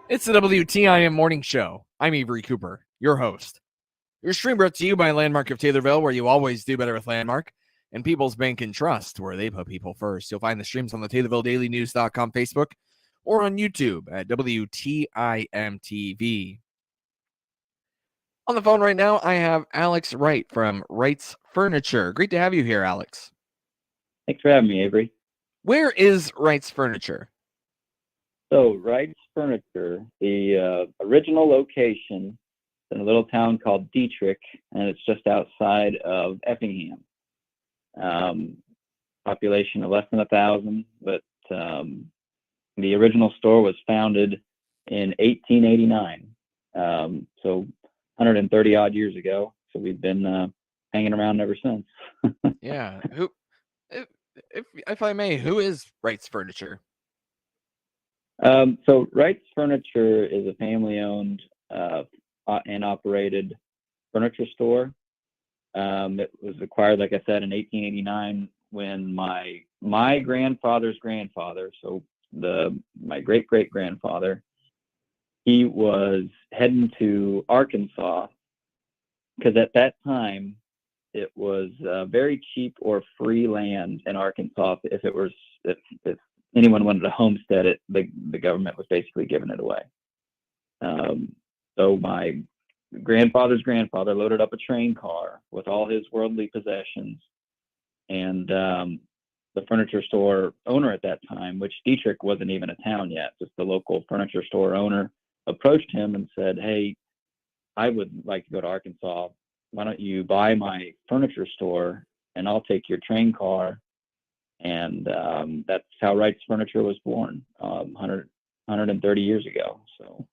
It's the WTIM Morning Show. I'm Avery Cooper, your host. Your stream brought to you by Landmark of Taylorville, where you always do better with Landmark, and People's Bank and Trust, where they put people first. You'll find the streams on the TaylorvilleDailyNews.com Facebook or on YouTube at WTIM TV. On the phone right now, I have Alex Wright from Wright's Furniture. Great to have you here, Alex. Thanks for having me, Avery. Where is Wright's Furniture? So, Wright's Furniture, the original location in a little town called Dietrich, and it's just outside of Effingham. Population of less than 1,000, but the original store was founded in 1889, so 130 odd years ago. So we've been hanging around ever since. Yeah. If I may, who is Wright's Furniture? So Wright's Furniture is a family-owned and operated furniture store. It was acquired, like I said, in 1889 when my grandfather's grandfather, so my great-great-grandfather, he was heading to Arkansas because at that time it was very cheap or free land in Arkansas. If anyone wanted to homestead it, the government was basically giving it away. So my grandfather's grandfather loaded up a train car with all his worldly possessions, and the furniture store owner at that time, which Dietrich wasn't even a town yet, just the local furniture store owner, approached him and said, "Hey, I would like to go to Arkansas. Why don't you buy my furniture store and I'll take your train car?" And that's how Wright's Furniture was born 130 years ago. So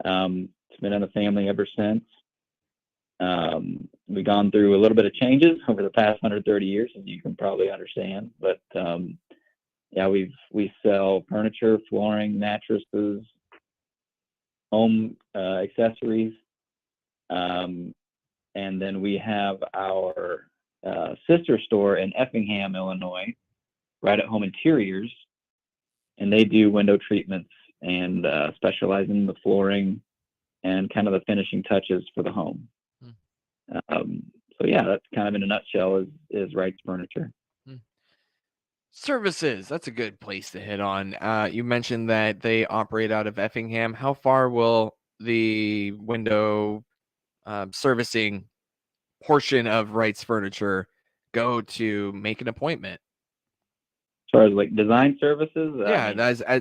it's been in the family ever since. We've gone through a little bit of changes over the past 130 years, as you can probably understand. But yeah, we sell furniture, flooring, mattresses, home accessories, and then we have our sister store in Effingham, Illinois, Right at Home Interiors, and they do window treatments and specialize in the flooring and kind of the finishing touches for the home. So yeah, that's kind of in a nutshell is Wright's Furniture. Services, that's a good place to hit on. You mentioned that they operate out of Effingham. How far will the window servicing portion of Wright's Furniture go to make an appointment? As far as like design services? Yeah,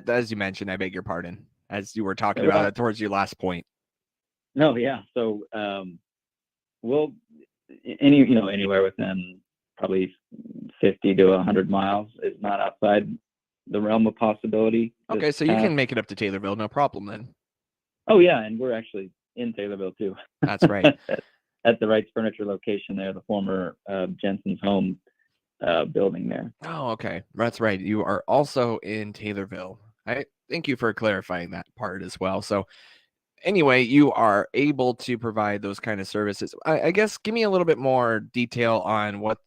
as you mentioned, I beg your pardon, as you were talking about it towards your last point. No, yeah. So we'll anywhere within probably 50 to 100 miles is not outside the realm of possibility. Okay, so you can make it up to Taylorville, no problem then. Oh yeah, and we're actually in Taylorville too. That's right. At the Wright's Furniture location there, the former Jensen's Home building there. Oh, okay. That's right. You are also in Taylorville. I thank you for clarifying that part as well. So anyway, you are able to provide those kind of services. I guess give me a little bit more detail on what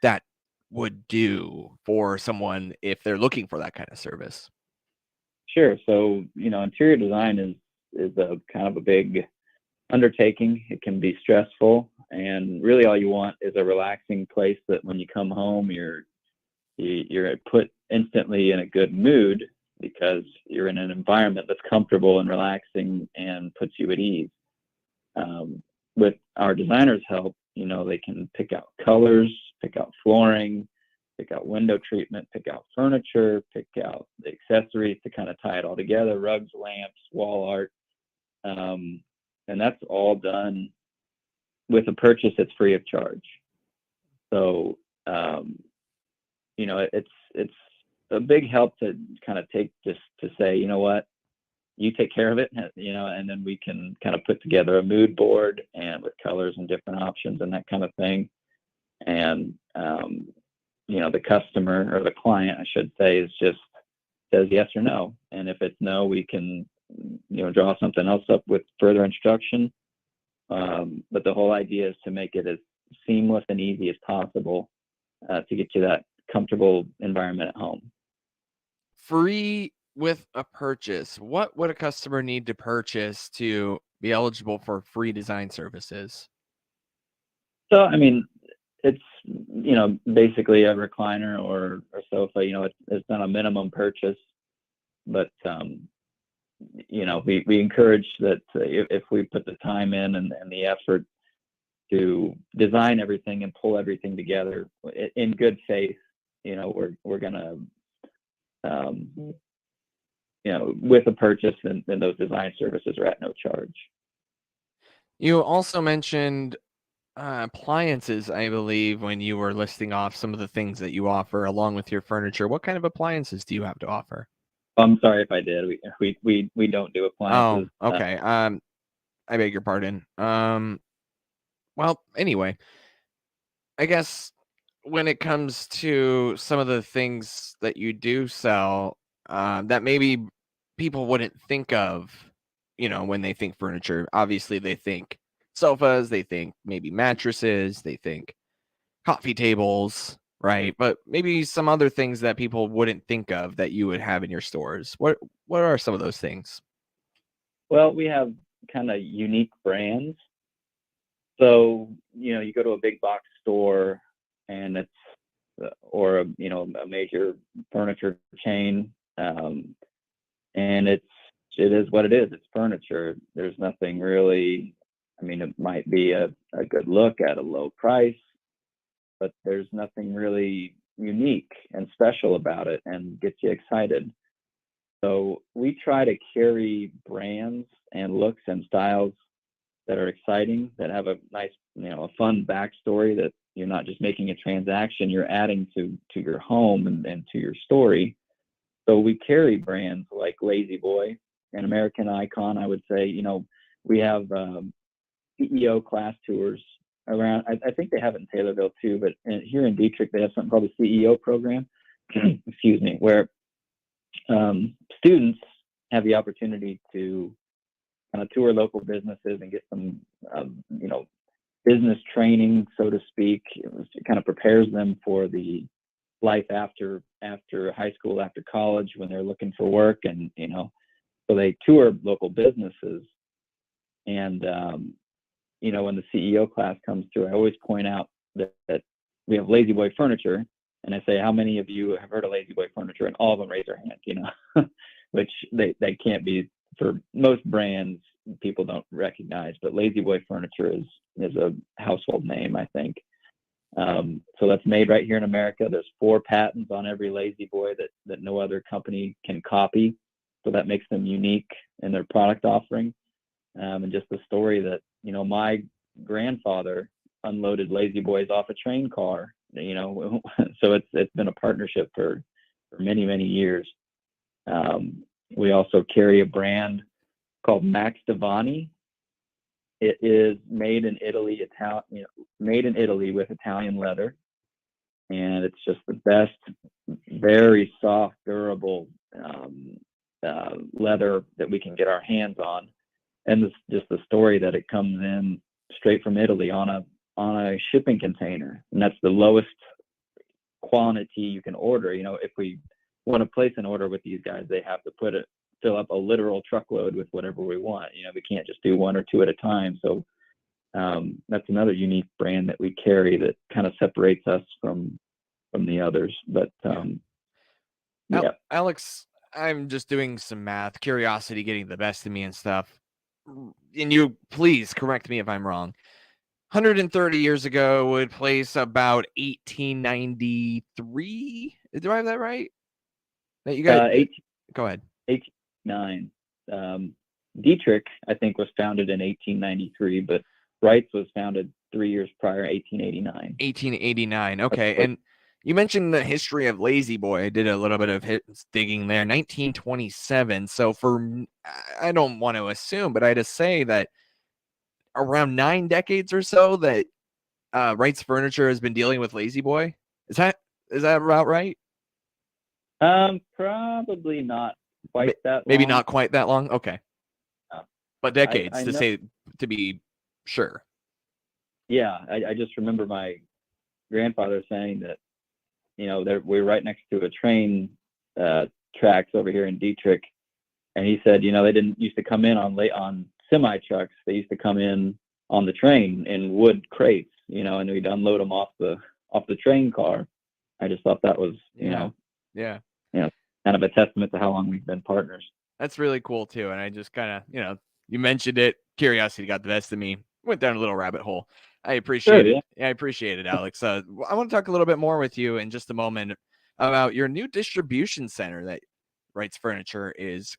that would do for someone if they're looking for that kind of service. Sure. So, interior design is a kind of a big undertaking. It can be stressful, and really all you want is a relaxing place that when you come home, you're put instantly in a good mood because you're in an environment that's comfortable and relaxing and puts you at ease. With our designers' help, they can pick out colors, pick out flooring, pick out window treatment, pick out furniture, pick out the accessories to kind of tie it all together, rugs, lamps, wall art. And that's all done with a purchase that's free of charge. So, it's a big help to kind of take just to say, you know what, you take care of it, and then we can kind of put together a mood board and with colors and different options and that kind of thing. And, the customer or the client, I should say, says yes or no. And if it's no, we can, draw something else up with further instruction. But the whole idea is to make it as seamless and easy as possible to get you that comfortable environment at home. Free with a purchase, what would a customer need to purchase to be eligible for free design services? So, I mean, it's, basically a recliner or sofa. It's not a minimum purchase, but we encourage that if we put the time in and the effort to design everything and pull everything together in good faith, we're gonna, with a purchase, and those design services are at no charge. You also mentioned appliances, I believe, when you were listing off some of the things that you offer along with your furniture. What kind of appliances do you have to offer? I'm sorry if I did. We don't do Oh, appliances. okay. I beg your pardon. Well, anyway, I guess when it comes to some of the things that you do sell, that maybe people wouldn't think of, when they think furniture. Obviously, they think sofas, they think maybe mattresses, they think coffee tables, right? But maybe some other things that people wouldn't think of that you would have in your stores. What are some of those things? Well, we have kind of unique brands. So, you go to a big box store and it's, or a major furniture chain, and it is what it is. It's furniture. There's nothing really. I mean, it might be a good look at a low price, but there's nothing really unique and special about it and gets you excited. So we try to carry brands and looks and styles that are exciting, that have a nice, a fun backstory, that you're not just making a transaction, you're adding to your home and to your story. So we carry brands like Lazy Boy, an American icon, I would say. We have CEO class tours around. I think they have it in Taylorville too, but here in Dietrich, they have something called the CEO program, excuse me, where students have the opportunity to kind of tour local businesses and get some, business training, so to speak. It kind of prepares them for the life after high school, after college, when they're looking for work. And so they tour local businesses. And when the CEO class comes through, I always point out that we have Lazy Boy furniture, and I say, how many of you have heard of Lazy Boy furniture? And all of them raise their hand, which they can't be. For most brands, people don't recognize, but Lazy Boy furniture is a household name, I think. So that's made right here in America. There's 4 patents on every Lazy Boy that no other company can copy. So that makes them unique in their product offering. And just the story that, my grandfather unloaded Lazy Boys off a train car, so it's been a partnership for many, many years. We also carry a brand called Max Devani. It is made in Italy, with Italian leather, and it's just the best, very soft, durable leather that we can get our hands on. And just the story that it comes in straight from Italy on a shipping container, and that's the lowest quantity you can order. If we want to place an order with these guys, they have to fill up a literal truckload with whatever we want. We can't just do 1 or 2 at a time. So that's another unique brand that we carry that kind of separates us from the others. But yeah. Alex, I'm just doing some math, curiosity getting the best of me and stuff. And you please correct me if I'm wrong. 130 years ago would place about 1893. Do I have that right? That you got? Go ahead. 1809. Dietrich, I think, was founded in 1893, but Wright was founded 3 years prior, 1889. 1889. Okay. And you mentioned the history of Lazy Boy. I did a little bit of digging there. 1927. So I don't want to assume, but I'd say that around 9 decades or so that Wright's Furniture has been dealing with Lazy Boy. Is that about right? Probably not quite that long. Maybe not quite that long. Okay. But decades, to be sure. Yeah, I just remember my grandfather saying that, we're right next to a train tracks over here in Dietrich, and he said, they didn't used to come in on semi trucks. They used to come in on the train in wood crates, and we'd unload them off the train car. I just thought that was, yeah, kind of a testament to how long we've been partners. That's really cool too. And I just kind of, you mentioned it. Curiosity got the best of me. Went down a little rabbit hole. I appreciate it. Yeah, I appreciate it, Alex. I want to talk a little bit more with you in just a moment about your new distribution center that Wright's Furniture is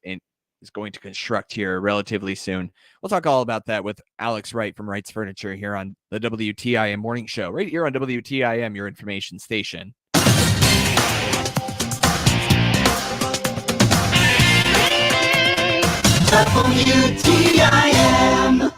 going to construct here relatively soon. We'll talk all about that with Alex Wright from Wright's Furniture here on the WTIM Morning Show, right here on WTIM, your information station. WTIM.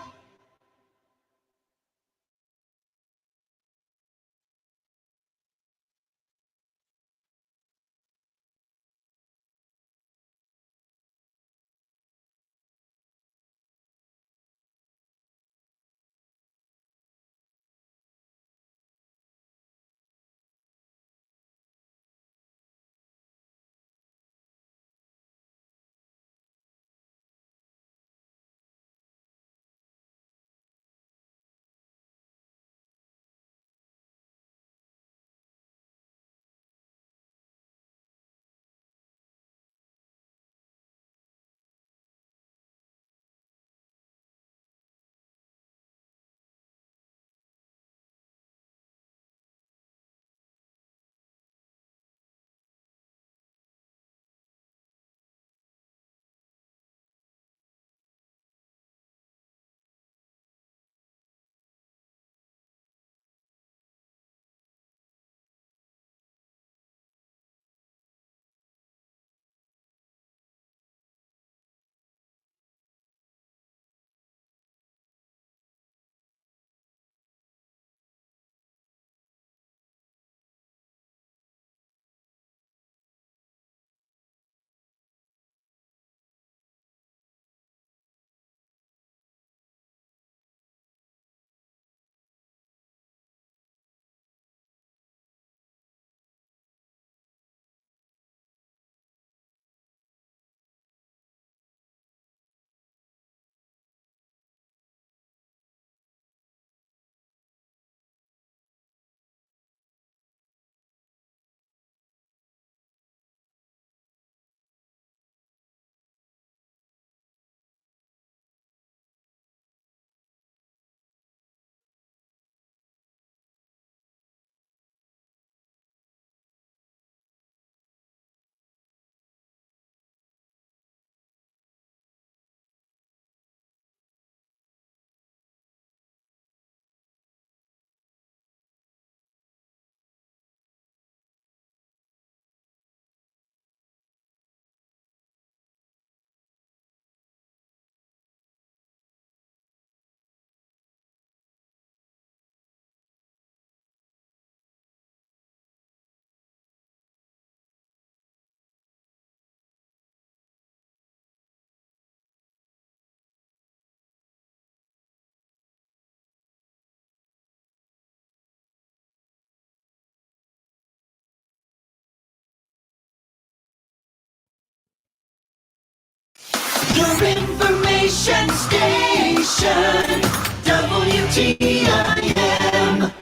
Your information station, WTIM.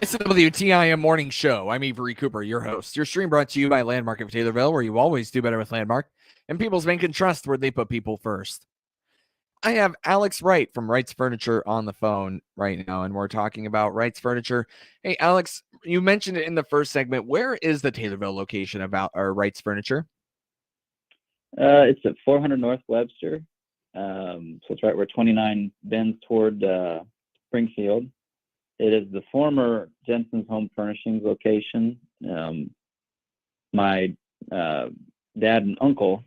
It's the WTIM Morning Show. I'm Avery Cooper, your host. Your stream brought to you by Landmark of Taylorville, where you always do better with Landmark, and People's Bank and Trust, where they put people first. I have Alex Wright from Wright's Furniture on the phone right now, and we're talking about Wright's Furniture. Hey, Alex, you mentioned it in the first segment. Where is the Taylorville location about our Wright's Furniture? It's at 400 North Webster. So it's right where 29 bends toward Springfield. It is the former Jensen's Home Furnishings location. My dad and uncle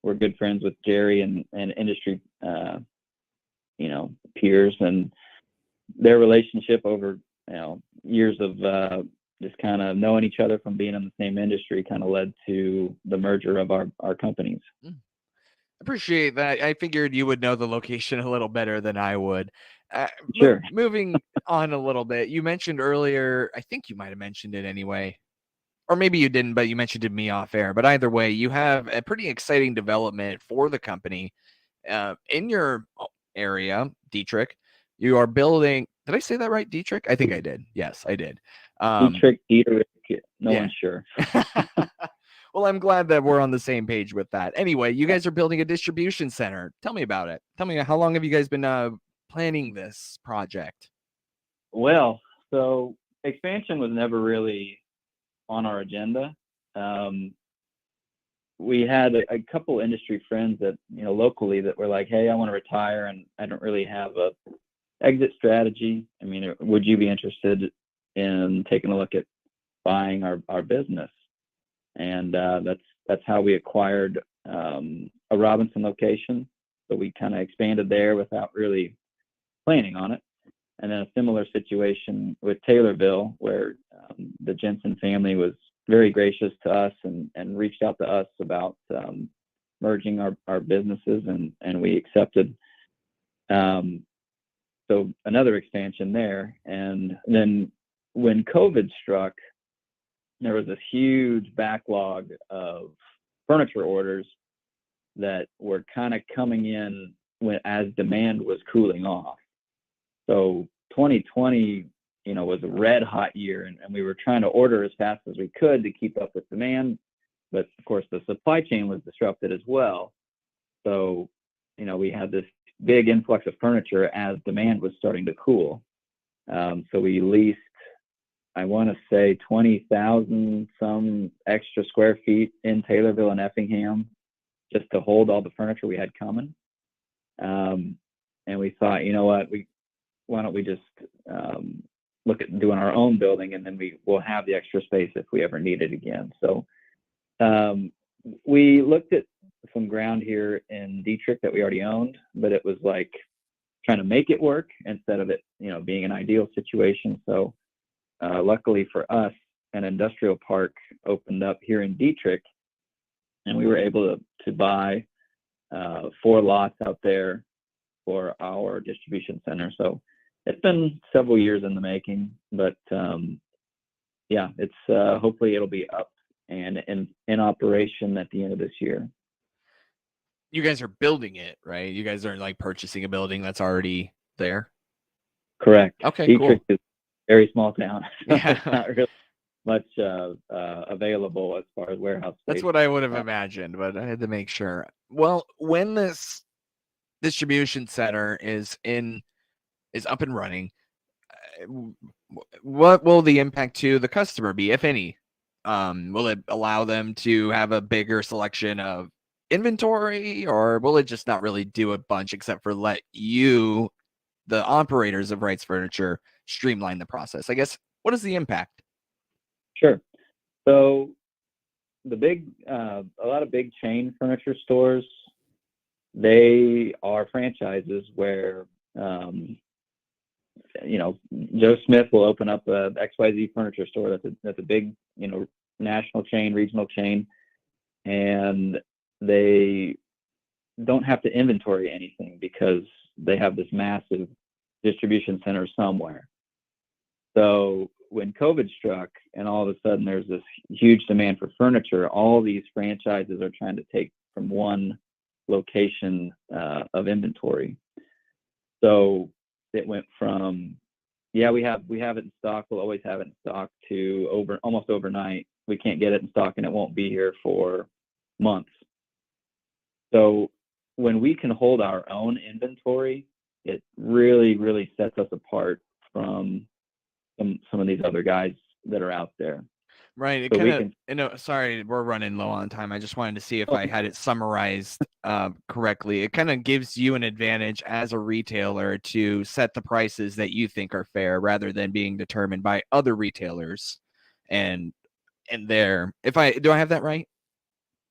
were good friends with Jerry and industry, peers, and their relationship over, years of just kind of knowing each other from being in the same industry kind of led to the merger of our companies. Appreciate that. I figured you would know the location a little better than I would. Sure. Moving on a little bit, you mentioned earlier, I think you might have mentioned it anyway, or maybe you didn't, but you mentioned to me off air. But either way, you have a pretty exciting development for the company in your area, Dietrich. You are building. Did I say that right, Dietrich? I think I did. Yes, I did. Dietrich, no Yeah. one's sure. Well, I'm glad that we're on the same page with that. Anyway, you guys are building a distribution center. Tell me about it. Tell me, how long have you guys been planning this project? Well, so expansion was never really on our agenda. We had a couple industry friends that, locally that were like, hey, I want to retire and I don't really have a exit strategy. I mean, would you be interested in taking a look at buying our business? And that's how we acquired a Robinson location. So we kind of expanded there without really planning on it. And then a similar situation with Taylorville, where the Jensen family was very gracious to us and reached out to us about merging our businesses, and we accepted. So another expansion there. And then when COVID struck, there was this huge backlog of furniture orders that were kind of coming in as demand was cooling off. So 2020, was a red hot year, and we were trying to order as fast as we could to keep up with demand. But of course, the supply chain was disrupted as well. So, we had this big influx of furniture as demand was starting to cool. So we leased, I want to say 20,000 some extra square feet in Taylorville and Effingham just to hold all the furniture we had coming. And we thought, why don't we just look at doing our own building, and then we'll have the extra space if we ever need it again. So we looked at some ground here in Dietrich that we already owned, but it was like trying to make it work instead of it, being an ideal situation. So luckily for us, an industrial park opened up here in Dietrich, and we were able to buy 4 lots out there for our distribution center. So it's been several years in the making, but it's hopefully it'll be up and in operation at the end of this year. You guys are building it, right? You guys aren't like purchasing a building that's already there. Correct. Okay, Dietrich cool. is a very small town. So Yeah. It's not really much available as far as warehouse space. That's what I would have imagined, but I had to make sure. Well, when this distribution center is up and running, what will the impact to the customer be, if any? Will it allow them to have a bigger selection of inventory, or will it just not really do a bunch except for let you, the operators of Wright's Furniture, streamline the process? I guess, what is the impact? Sure. So a lot of big chain furniture stores, they are franchises where, Joe Smith will open up a XYZ furniture store. That's a big, national chain, regional chain, and they don't have to inventory anything because they have this massive distribution center somewhere. So when COVID struck and all of a sudden there's this huge demand for furniture, all these franchises are trying to take from one location of inventory. So it went from, we have it in stock, we'll always have it in stock, to almost overnight, we can't get it in stock and it won't be here for months. So when we can hold our own inventory, it really, really sets us apart from some of these other guys that are out there. Right. It kind of, sorry, we're running low on time. I just wanted to see if I had it summarized correctly. It kind of gives you an advantage as a retailer to set the prices that you think are fair rather than being determined by other retailers. And do I have that right?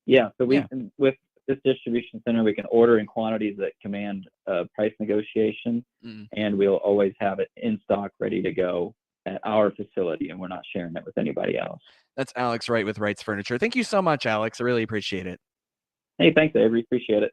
Yeah. So with this distribution center, we can order in quantities that command price negotiation, and we'll always have it in stock, ready to go at our facility, and we're not sharing it with anybody else. That's Alex Wright with Wright's Furniture. Thank you so much, Alex. I really appreciate it. Hey, thanks, Avery. Appreciate it.